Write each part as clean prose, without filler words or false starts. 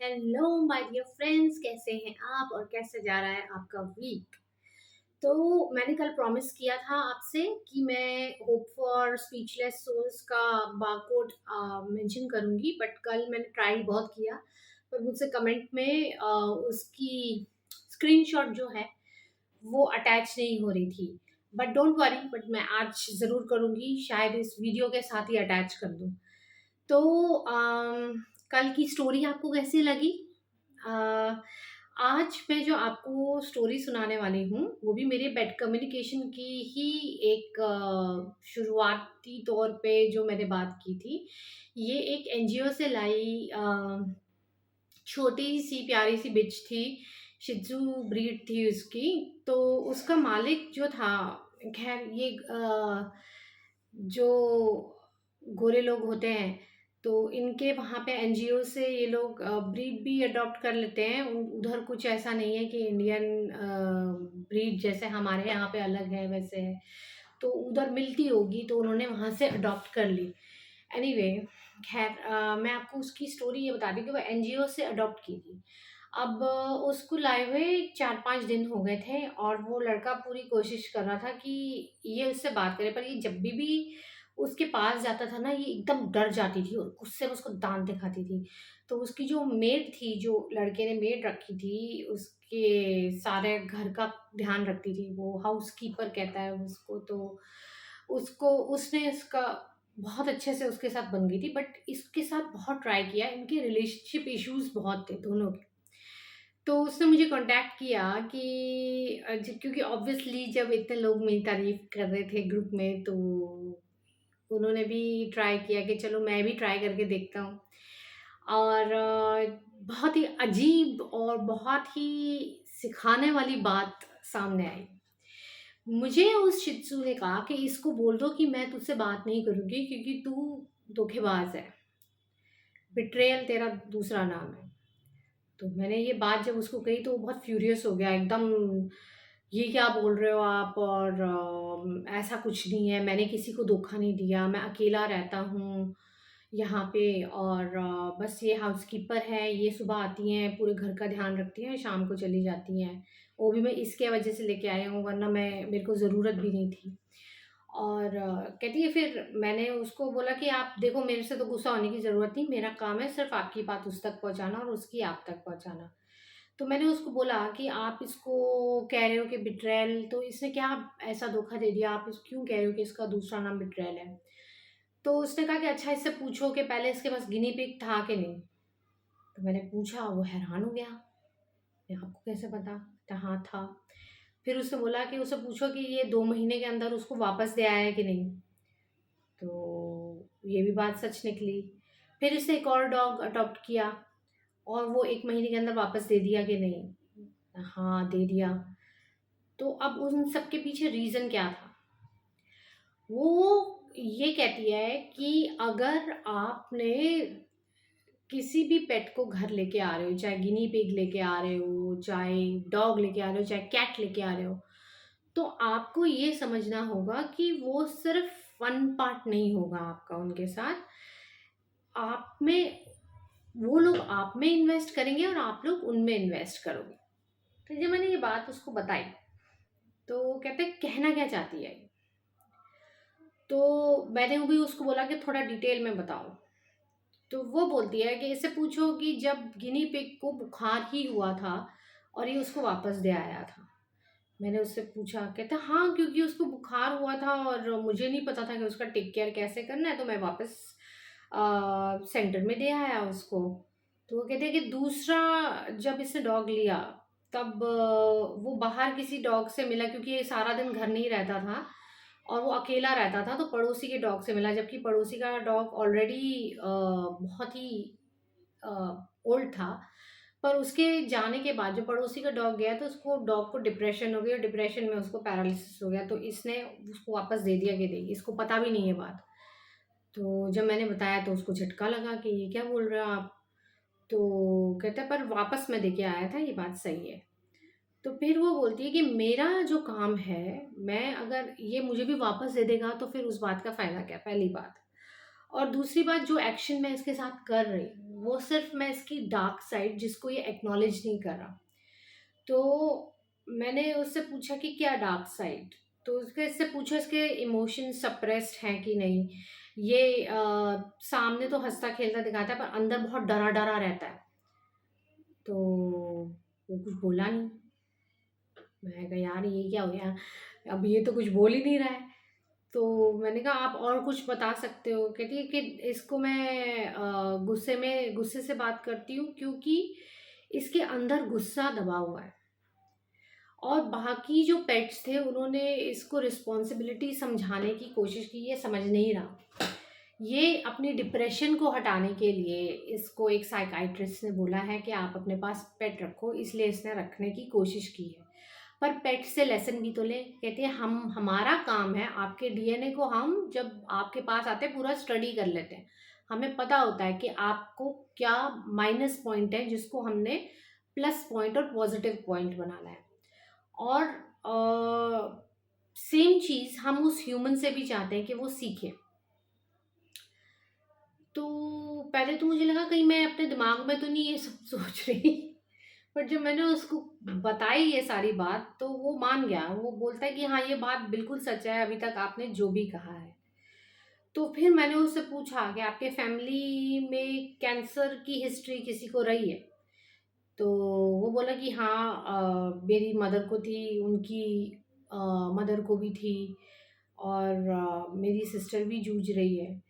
Hello my dear friends, कैसे हैं आप और कैसे जा रहा है आपका वीक। तो मैंने कल प्रॉमिस किया था आपसे कि मैं होप फॉर स्पीचलेस सोल्स का बारकोड मेंशन करूंगी, बट कल मैंने ट्राई बहुत किया पर मुझसे कमेंट में उसकी स्क्रीनशॉट जो है वो अटैच नहीं हो रही थी। बट डोंट वरी, बट मैं आज ज़रूर करूंगी, शायद इस वीडियो के साथ ही अटैच कर दूं। तो कल की स्टोरी आपको कैसी लगी? अ, आज मैं जो आपको स्टोरी सुनाने वाली हूँ वो भी मेरे बेड कम्युनिकेशन की ही एक शुरुआती तौर पे जो मैंने बात की थी। ये एक एनजीओ से लाई छोटी सी प्यारी सी बिच थी। शिज़ू ब्रीड थी उसकी। तो उसका मालिक जो था, खैर ये जो गोरे लोग होते हैं, तो इनके वहाँ पे एनजीओ से ये लोग ब्रीड भी अडॉप्ट कर लेते हैं। उधर कुछ ऐसा नहीं है कि इंडियन ब्रीड जैसे हमारे यहाँ पे अलग है वैसे है, तो उधर मिलती होगी तो उन्होंने वहाँ से अडॉप्ट कर ली। एनीवे, खैर मैं आपको उसकी स्टोरी ये बता दी कि वो एनजीओ से अडॉप्ट की थी। अब उसको लाए हुए 4-5 दिन हो गए थे और वो लड़का पूरी कोशिश कर रहा था कि ये उससे बात करे, पर ये जब भी उसके पास जाता था ना, ये एकदम डर जाती थी और गुस्से में उसको दाँत दिखाती थी। तो उसकी जो मेड थी, जो लड़के ने मेड रखी थी, उसके सारे घर का ध्यान रखती थी, वो हाउसकीपर कहता है उसको। तो उसको उसने इसका बहुत अच्छे से उसके साथ बन गई थी, बट इसके साथ बहुत ट्राई किया। इनके रिलेशनशिप इश्यूज़ बहुत थे दोनों के। तो उसने मुझे कॉन्टैक्ट किया कि क्योंकि ऑब्वियसली जब इतने लोग मेरी तारीफ़ कर रहे थे ग्रुप में, तो उन्होंने भी ट्राई किया कि चलो मैं भी ट्राई करके देखता हूँ। और बहुत ही अजीब और बहुत ही सिखाने वाली बात सामने आई। मुझे उस शित्सू ने कहा कि इसको बोल दो कि मैं तुझसे बात नहीं करूँगी क्योंकि तू धोखेबाज है। बिट्रेयल तेरा दूसरा नाम है। तो मैंने ये बात जब उसको कही तो वो बहुत फ्यूरियस हो गया एकदम। ये क्या बोल रहे हो आप? और ऐसा कुछ नहीं है, मैंने किसी को धोखा नहीं दिया, मैं अकेला रहता हूँ यहाँ पे। और बस ये हाउसकीपर है, ये सुबह आती हैं, पूरे घर का ध्यान रखती हैं, शाम को चली जाती हैं। वो भी मैं इसके वजह से लेके आया हूँ, वरना मैं मेरे को ज़रूरत भी नहीं थी। और कहती है, फिर मैंने उसको बोला कि आप देखो, मेरे से तो गुस्सा होने की ज़रूरत नहीं, मेरा काम है सिर्फ़ आपकी बात उस तक पहुँचाना और उसकी आप तक पहुँचाना। तो मैंने उसको बोला कि आप इसको कह रहे हो कि बिट्रेयल, तो इसने क्या ऐसा धोखा दे दिया? आप इस क्यों कह रहे हो कि इसका दूसरा नाम बिट्रेयल है? तो उसने कहा कि अच्छा इससे पूछो कि पहले इसके पास गिनी पिग था कि नहीं? तो मैंने पूछा, वो हैरान हो गया, "ये आपको कैसे पता?" कहता हाँ था। फिर उसने बोला कि उससे पूछो कि ये 2 महीने के अंदर उसको वापस दे आया है कि नहीं? तो ये भी बात सच निकली। फिर इसने एक और डॉग अडॉप्ट किया और वो 1 महीने के अंदर वापस दे दिया कि नहीं? हाँ, दे दिया। तो अब उन सब के पीछे रीज़न क्या था? वो ये कहती है कि अगर आपने किसी भी पेट को घर लेके आ रहे हो, चाहे गिनी पिग लेके आ रहे हो, चाहे डॉग लेके आ रहे हो, चाहे कैट लेके आ रहे हो, तो आपको ये समझना होगा कि वो सिर्फ़ फन पार्ट नहीं होगा आपका उनके साथ। आप में वो लोग आप में इन्वेस्ट करेंगे और आप लोग उनमें इन्वेस्ट करोगे। तो जब मैंने ये बात उसको बताई, तो कहते हैं कहना क्या चाहती है? तो मैंने वो भी उसको बोला कि थोड़ा डिटेल में बताओ। तो वो बोलती है कि इससे पूछो कि जब गिनी पिग को बुखार ही हुआ था और ये उसको वापस दे आया था। मैंने उससे पूछा, कहता हाँ, क्योंकि उसको बुखार हुआ था और मुझे नहीं पता था कि उसका टेक केयर कैसे करना है, तो मैं वापस सेंटर में दे आया उसको। तो वो कहते हैं कि दूसरा, जब इसने डॉग लिया तब वो बाहर किसी डॉग से मिला, क्योंकि ये सारा दिन घर नहीं रहता था और वो अकेला रहता था, तो पड़ोसी के डॉग से मिला, जबकि पड़ोसी का डॉग ऑलरेडी बहुत ही ओल्ड था। पर उसके जाने के बाद जो पड़ोसी का डॉग गया, तो उसको डॉग को डिप्रेशन हो गई और डिप्रेशन में उसको पैरालिसिस हो गया, तो इसने उसको वापस दे दिया कि नहीं, इसको पता भी नहीं है बात। तो जब मैंने बताया तो उसको झटका लगा कि ये क्या बोल रहे हो आप? तो कहता है पर वापस मैं देके आया था, ये बात सही है। तो फिर वो बोलती है कि मेरा जो काम है, मैं अगर ये मुझे भी वापस दे देगा तो फिर उस बात का फ़ायदा क्या? पहली बात। और दूसरी बात, जो एक्शन मैं इसके साथ कर रही हूँ, वो सिर्फ़ मैं इसकी डार्क साइड जिसको ये एक्नॉलेज नहीं कर रहा। तो मैंने उससे पूछा कि क्या डार्क साइड? तो उसके इससे पूछा इसके इमोशंस सप्रेस्ड हैं कि नहीं? ये सामने तो हँसता-खेलता दिखाता है पर अंदर बहुत डरा-डरा रहता है। तो वो कुछ बोला नहीं। मैंने कहा यार ये क्या हो गया? अब ये तो कुछ बोल ही नहीं रहा है। तो मैंने कहा आप और कुछ बता सकते हो? कहती है कि इसको मैं गुस्से से बात करती हूँ क्योंकि इसके अंदर गुस्सा दबा हुआ है। और बाकी जो पेट्स थे उन्होंने इसको रिस्पॉन्सिबिलिटी समझाने की कोशिश की, ये समझ नहीं रहा। ये अपनी डिप्रेशन को हटाने के लिए इसको एक साइकियाट्रिस्ट ने बोला है कि आप अपने पास पेट रखो, इसलिए इसने रखने की कोशिश की है। पर पेट से लेसन भी तो लें। कहते हैं हम हमारा काम है आपके डीएनए को हम जब आपके पास आते हैं पूरा स्टडी कर लेते हैं। हमें पता होता है कि आपको क्या माइनस पॉइंट है जिसको हमने प्लस पॉइंट और पॉजिटिव पॉइंट बनाना है। और सेम चीज़ हम उस ह्यूमन से भी चाहते हैं कि वो सीखे। तो पहले तो मुझे लगा कहीं मैं अपने दिमाग में तो नहीं ये सब सोच रही। पर जब मैंने उसको बताई ये सारी बात तो वो मान गया। वो बोलता है कि हाँ ये बात बिल्कुल सच है, अभी तक आपने जो भी कहा है। तो फिर मैंने उससे पूछा कि आपके फैमिली में कैंसर की हिस्ट्री किसी को रही है? तो वो बोला कि हाँ मेरी मदर को थी, उनकी मदर को भी थी, और मेरी सिस्टर भी जूझ रही है।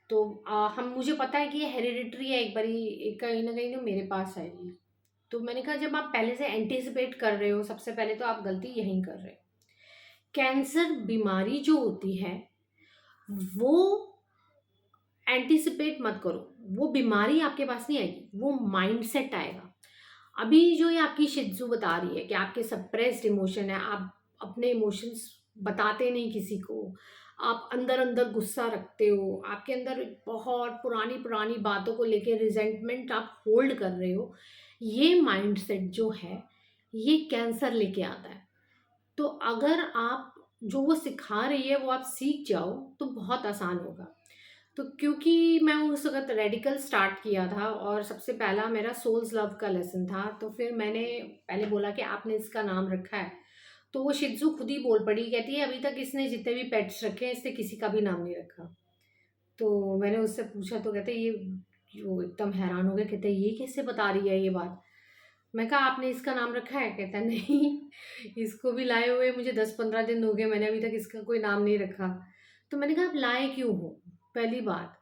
तो हम मुझे पता है कि ये हेरिडिटरी है, एक बारी कहीं न कहीं ना मेरे पास आएगी। तो मैंने कहा जब आप पहले से एंटीसिपेट कर रहे हो, सबसे पहले तो आप गलती यहीं कर रहे हो। कैंसर बीमारी जो होती है, वो एंटीसिपेट मत करो। वो बीमारी आपके पास नहीं आएगी, वो माइंडसेट आएगा। अभी जो ये आपकी शिज़्ज़ू बता रही है कि आपके सप्रेस्ड इमोशन है, आप अपने इमोशंस बताते नहीं किसी को, आप अंदर-अंदर गुस्सा रखते हो, आपके अंदर बहुत पुरानी-पुरानी बातों को लेके रिज़ेंटमेंट आप होल्ड कर रहे हो, ये माइंडसेट जो है, ये कैंसर लेके आता है। तो अगर आप जो वो सिखा रही है, वो आप सीख जाओ, तो बहुत आसान होगा। तो क्योंकि मैं उस वक़्त रेडिकल स्टार्ट किया था और सबसे पहला मेरा सोल्स लव का लेसन था, तो फिर मैंने पहले बोला कि आपने इसका नाम रखा है, तो वो शिज़्ज़ू खुद ही बोल पड़ी, कहती है अभी तक इसने जितने भी पेट्स रखे हैं, इसने किसी का भी नाम नहीं रखा। तो मैंने उससे पूछा तो कहते ये जो एकदम हैरान हो गए, कहते ये कैसे बता रही है ये बात? मैं कहा आपने इसका नाम रखा है? कहता नहीं, इसको भी लाए हुए मुझे 10-15 दिन हो गए, मैंने अभी तक इसका कोई नाम नहीं रखा। तो मैंने कहा आप लाए क्यों हो? पहली बात,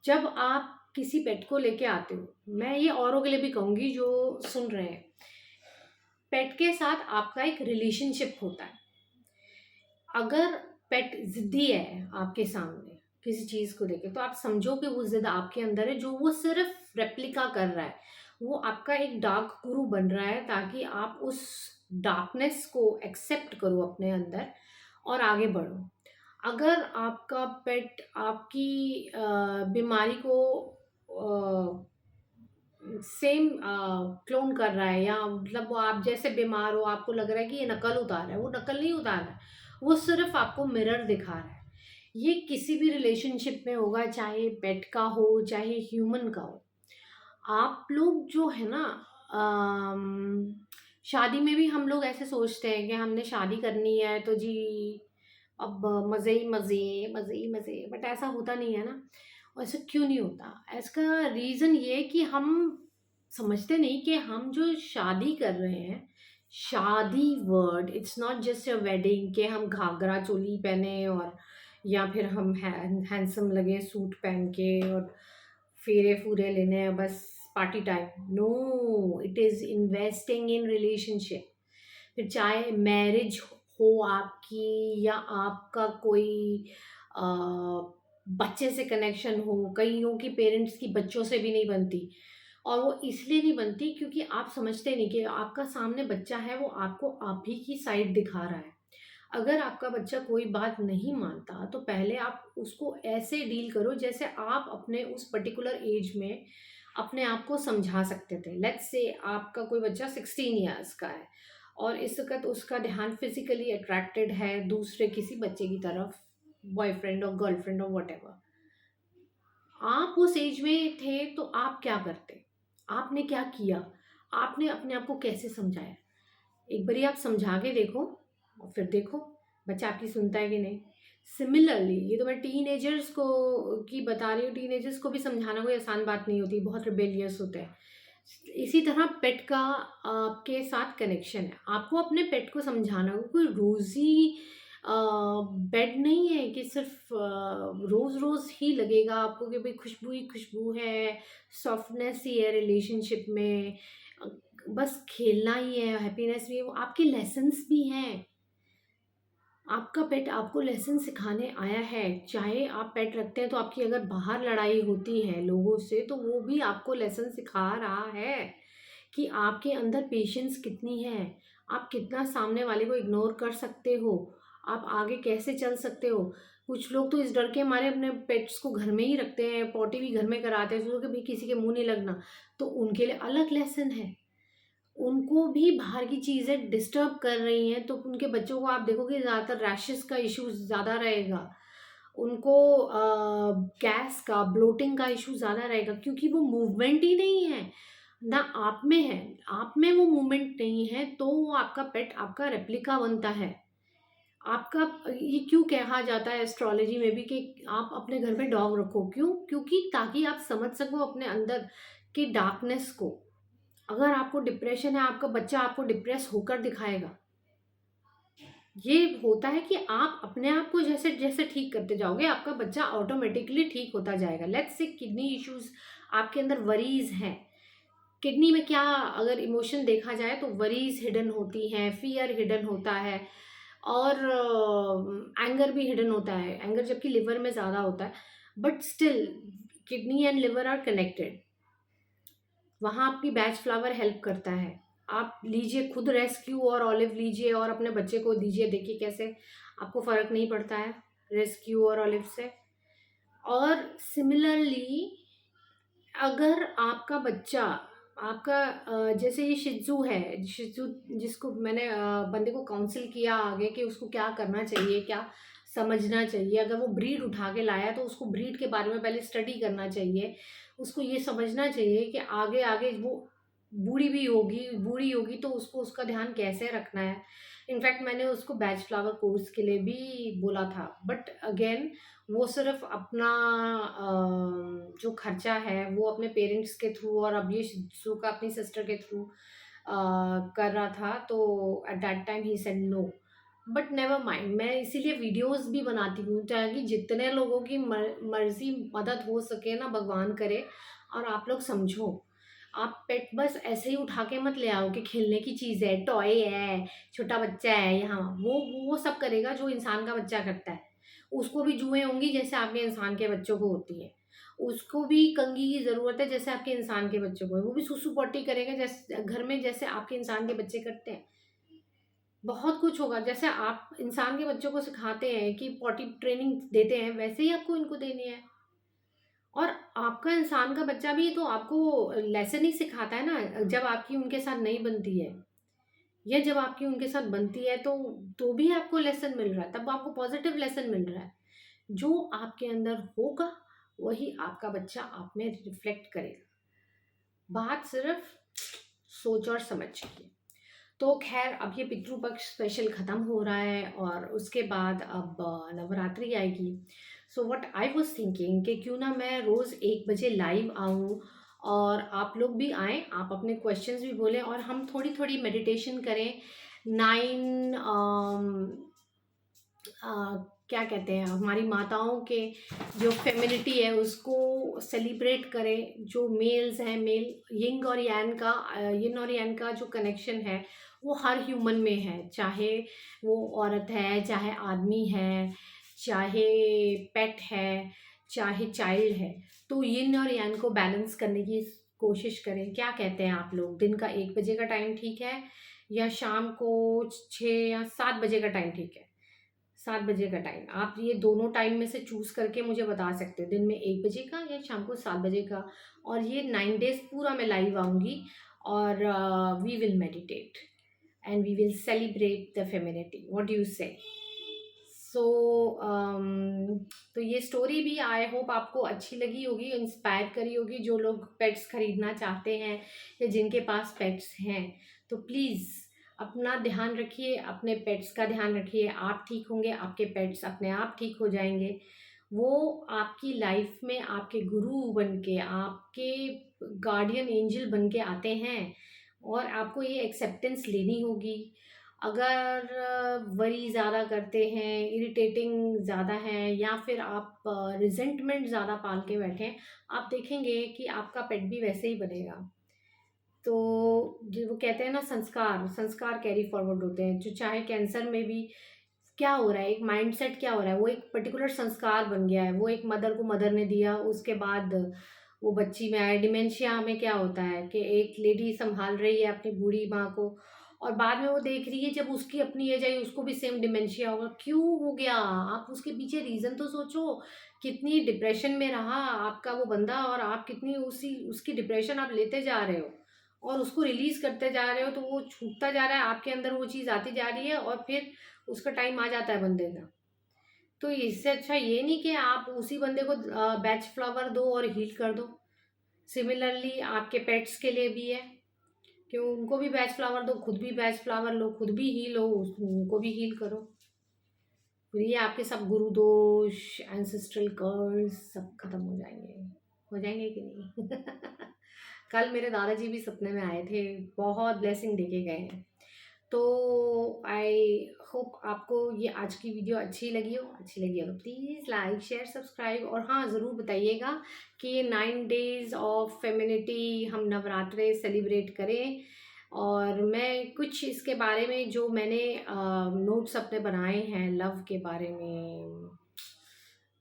जब आप किसी पेट को लेके आते हो, मैं ये औरों के लिए भी कहूँगी जो सुन रहे हैं, पेट के साथ आपका एक रिलेशनशिप होता है। अगर पेट ज़िद्दी है आपके सामने किसी चीज़ को लेके, तो आप समझो कि वो ज़िद आपके अंदर है, जो वो सिर्फ़ रेप्लिका कर रहा है। वो आपका एक डार्क गुरु बन रहा है ताकि आप उस डार्कनेस को एक्सेप्ट करो अपने अंदर और आगे बढ़ो। अगर आपका पेट आपकी बीमारी को सेम क्लोन कर रहा है, या मतलब वो आप जैसे बीमार हो, आपको लग रहा है कि ये नकल उतार रहा है, वो नकल नहीं उतार रहा है, वो सिर्फ़ आपको मिरर दिखा रहा है। ये किसी भी रिलेशनशिप में होगा, चाहे पेट का हो, चाहे ह्यूमन का हो। आप लोग जो है ना, अम, शादी में भी हम लोग ऐसे सोचते हैं कि हमने शादी करनी है तो जी अब मज़े ही मज़े, मज़े ही मज़े, बट ऐसा होता नहीं है ना। और ऐसा क्यों नहीं होता? इसका रीज़न ये है कि हम समझते नहीं कि हम जो शादी कर रहे हैं, शादी word it's not just a wedding कि हम घाघरा चोली पहने और या फिर हम हैंडसम लगे सूट पहन के और फेरे-फूरे लेने हैं बस party time. No, it is investing in relationship. फिर चाहे मैरिज हो आपकी या आपका कोई अ, बच्चे से कनेक्शन हो, कईयों की पेरेंट्स की बच्चों से भी नहीं बनती, और वो इसलिए नहीं बनती क्योंकि आप समझते नहीं कि आपका सामने बच्चा है, वो आपको आप ही की साइड दिखा रहा है। अगर आपका बच्चा कोई बात नहीं मानता, तो पहले आप उसको ऐसे डील करो जैसे आप अपने उस पर्टिकुलर एज में अपने आप को समझा सकते थे। लेट्स से आपका कोई बच्चा 16 इयर्स का है और इस वक़्त उसका ध्यान फिज़िकली अट्रैक्टेड है दूसरे किसी बच्चे की तरफ, बॉयफ्रेंड और गर्लफ्रेंड और व्हाटएवर। आप उस एज में थे तो आप क्या करते? आपने क्या किया? आपने अपने आप को कैसे समझाया? एक बारी आप समझा के देखो और फिर देखो बच्चा आपकी सुनता है कि नहीं। सिमिलरली ये तो मैं टीनेजर्स को की बता रही हूँ, टीनेजर्स को भी समझाना कोई आसान बात नहीं होती, बहुत रिबेलियस होते हैं। इसी तरह पेट का आपके साथ कनेक्शन है, आपको अपने पेट को समझाना होगा। कोई रोज़ी बेड नहीं है कि सिर्फ रोज़ रोज़ ही लगेगा आपको कि भाई खुशबू ही खुशबू है, सॉफ्टनेस ही है रिलेशनशिप में, अ, बस खेलना ही है, हैप्पीनेस भी है। वो आपके लेसन्स भी हैं। आपका पेट आपको लेसन सिखाने आया है। चाहे आप पेट रखते हैं तो आपकी अगर बाहर लड़ाई होती है लोगों से, तो वो भी आपको लेसन सिखा रहा है कि आपके अंदर पेशेंस कितनी है, आप कितना सामने वाले को इग्नोर कर सकते हो, आप आगे कैसे चल सकते हो। कुछ लोग तो इस डर के मारे अपने पेट्स को घर में ही रखते हैं, पॉटी भी घर में कराते हैं, सोचो कि भाई किसी के मुँह नहीं लगना। तो उनके लिए अलग लेसन है। उनको भी बाहर की चीज़ें डिस्टर्ब कर रही हैं, तो उनके बच्चों को आप देखोगे ज़्यादातर रैशेज़ का इश्यू ज़्यादा रहेगा। उनको गैस का, ब्लोटिंग का इश्यू ज़्यादा रहेगा, क्योंकि वो मूवमेंट ही नहीं है, ना आप में है। आप में वो मूवमेंट नहीं है, तो वो आपका पेट आपका रेप्लिका बनता है। आपका ये क्यों कहा जाता है एस्ट्रोलॉजी में भी कि आप अपने घर में डॉग रखो, क्यों? क्योंकि ताकि आप समझ सको अपने अंदर की डार्कनेस को। अगर आपको डिप्रेशन है, आपका बच्चा आपको डिप्रेस होकर दिखाएगा। ये होता है कि आप अपने आप को जैसे जैसे ठीक करते जाओगे, आपका बच्चा ऑटोमेटिकली ठीक होता जाएगा। लेट्स से किडनी इश्यूज आपके अंदर वरीज हैं। किडनी में क्या, अगर इमोशन देखा जाए तो वरीज हिडन होती हैं, फियर हिडन होता है, और एंगर भी हिडन होता है। एंगर जबकि लिवर में ज़्यादा होता है, but still kidney and liver are connected. वहाँ आपकी बैच फ्लावर हेल्प करता है। आप लीजिए खुद रेस्क्यू और ऑलिव लीजिए और अपने बच्चे को दीजिए, देखिए कैसे आपको फ़र्क नहीं पड़ता है रेस्क्यू और ऑलिव से। और सिमिलरली अगर आपका बच्चा आपका जैसे ये शिज़ू है, शिज़ू जिसको मैंने बंदे को काउंसल किया आगे कि उसको क्या करना चाहिए, क्या समझना चाहिए। अगर वो ब्रीड उठा के लाया तो उसको ब्रीड के बारे में पहले स्टडी करना चाहिए। उसको ये समझना चाहिए कि आगे-आगे वो बूढ़ी होगी तो उसको उसका ध्यान कैसे रखना है। इनफैक्ट मैंने उसको बैच फ्लावर कोर्स के लिए भी बोला था, बट अगेन वो सिर्फ़ अपना जो खर्चा है वो अपने पेरेंट्स के थ्रू और अब ये शिज़ू का अपनी सिस्टर के थ्रू कर रहा था, तो एट दैट टाइम ही said no. But never mind, मैं इसीलिए वीडियोज़ भी बनाती हूँ ताकि जितने लोगों की मर्ज़ी मदद हो सके ना, भगवान करे और आप लोग समझो। आप पेट बस ऐसे ही उठा के मत ले आओ कि खेलने की चीज़ है, टॉय है, छोटा बच्चा है यहाँ, वो सब करेगा जो इंसान का बच्चा करता है। उसको भी जुएँ होंगी जैसे आपके इंसान के बच्चों को होती है। उसको भी कंघी की ज़रूरत है जैसे आपके इंसान के बच्चों को है। वो भी सुसु-पॉटी करेगा घर में जैसे आपके इंसान के बच्चे करते हैं। बहुत कुछ होगा, जैसे आप इंसान के बच्चों को सिखाते हैं कि पॉटी ट्रेनिंग देते हैं, वैसे ही आपको इनको देनी है। और आपका इंसान का बच्चा भी तो आपको लेसन ही सिखाता है ना, जब आपकी उनके साथ नहीं बनती है या जब आपकी उनके साथ बनती है तो भी आपको लेसन मिल रहा है, तब आपको पॉजिटिव लेसन मिल रहा है। जो आपके अंदर होगा वही आपका बच्चा आप में रिफ्लेक्ट करेगा। बात सिर्फ सोच और समझ की है। तो खैर अब ये पितृपक्ष स्पेशल ख़त्म हो रहा है और उसके बाद अब नवरात्रि आएगी। So what I was thinking कि क्यों ना मैं रोज़ 1 बजे लाइव आऊँ और आप लोग भी आएँ, आप अपने क्वेश्चंस भी बोलें और हम थोड़ी-थोड़ी मेडिटेशन करें। 9 अ, क्या कहते हैं, हमारी माताओं के जो फेमिनिटी है उसको सेलिब्रेट करें। जो मेल्स हैं, मेल यिंग और यांग का यिन और यांग का जो कनेक्शन है वो हर ह्यूमन में है, चाहे वो औरत है, चाहे आदमी है, चाहे पेट है, चाहे चाइल्ड है। तो यिन और यांग को बैलेंस करने की कोशिश करें। क्या कहते हैं आप लोग, दिन का 1 बजे का टाइम ठीक है या शाम को 6 या 7 बजे का टाइम ठीक है? 7 बजे का टाइम, आप ये दोनों टाइम में से चूज़ करके मुझे बता सकते हो, दिन में 1 बजे का या शाम को 7 बजे का। और ये 9 डेज़ पूरा मैं लाइव आऊँगी और we will meditate and we will celebrate the femininity. What do you say? So तो ये स्टोरी भी आई होप आपको अच्छी लगी होगी, इंस्पायर करी होगी, जो लोग पेट्स खरीदना चाहते हैं या जिनके पास पेट्स हैं। तो प्लीज़ अपना ध्यान रखिए, अपने पेट्स का ध्यान रखिए। आप ठीक होंगे, आपके पेट्स अपने आप ठीक हो जाएंगे। वो आपकी लाइफ में आपके गुरु बन के, आपके गार्डियन एंजल बन के आते हैं, और आपको ये एक्सेप्टेंस लेनी होगी। अगर वरी ज़्यादा करते हैं, इरिटेटिंग ज़्यादा हैं, या फिर आप रिजेंटमेंट ज़्यादा पाल के बैठे हैं, आप देखेंगे कि आपका पेट भी वैसे ही बनेगा। तो जो वो कहते हैं ना, संस्कार संस्कार कैरी फॉरवर्ड होते हैं, जो चाहे कैंसर में भी क्या हो रहा है, एक माइंडसेट क्या हो रहा है, वो एक पर्टिकुलर संस्कार बन गया है। वो एक मदर को मदर ने दिया, उसके बाद वो बच्ची में आया। डिमेंशिया में क्या होता है कि एक लेडी संभाल रही है अपनी बूढ़ी माँ को, और बाद में वो देख रही है जब उसकी अपनी एज आई उसको भी सेम डिमेंशिया होगा। क्यों हो गया? आप उसके पीछे रीज़न तो सोचो। कितनी डिप्रेशन में रहा आपका वो बंदा, और आप कितनी उसी उसकी डिप्रेशन आप लेते जा रहे हो और उसको रिलीज़ करते जा रहे हो, तो वो छूटता जा रहा है आपके अंदर, वो चीज़ आती जा रही है, और फिर उसका टाइम आ जाता है बंदे का। तो इससे अच्छा ये नहीं कि आप उसी बंदे को बैच फ्लावर दो और हील कर दो। सिमिलरली आपके पेट्स के लिए भी है कि उनको भी बैच फ्लावर दो, खुद भी बैच फ्लावर लो, खुद भी हील हो, उनको भी हील करो। फिर ये आपके सब गुरु दोष, एंसेस्ट्रल कर्स सब खत्म हो जाएंगे कि नहीं? कल मेरे दादाजी भी सपने में आए थे, बहुत ब्लेसिंग देके गए हैं। तो आई होप आपको ये आज की वीडियो अच्छी लगी हो तो प्लीज़ लाइक शेयर सब्सक्राइब, और हाँ ज़रूर बताइएगा कि ये 9 डेज़ ऑफ फेमिनिटी हम नवरात्रे सेलिब्रेट करें। और मैं कुछ इसके बारे में जो मैंने नोट्स अपने बनाए हैं, लव के बारे में,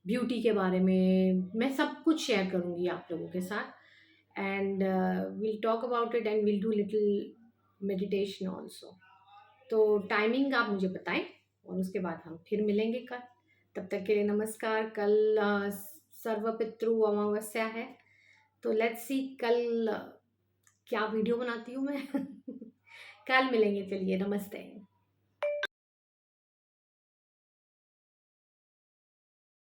ब्यूटी के बारे में, मैं सब कुछ शेयर करूँगी आप लोगों के साथ। And we'll talk about it and we'll do little meditation also। तो टाइमिंग आप मुझे बताएं, और उसके बाद हम फिर मिलेंगे कल। तब तक के लिए नमस्कार। कल सर्वपितृ अमावस्या है, तो लेट्स सी कल क्या वीडियो बनाती हूँ मैं। कल मिलेंगे, चलिए नमस्ते।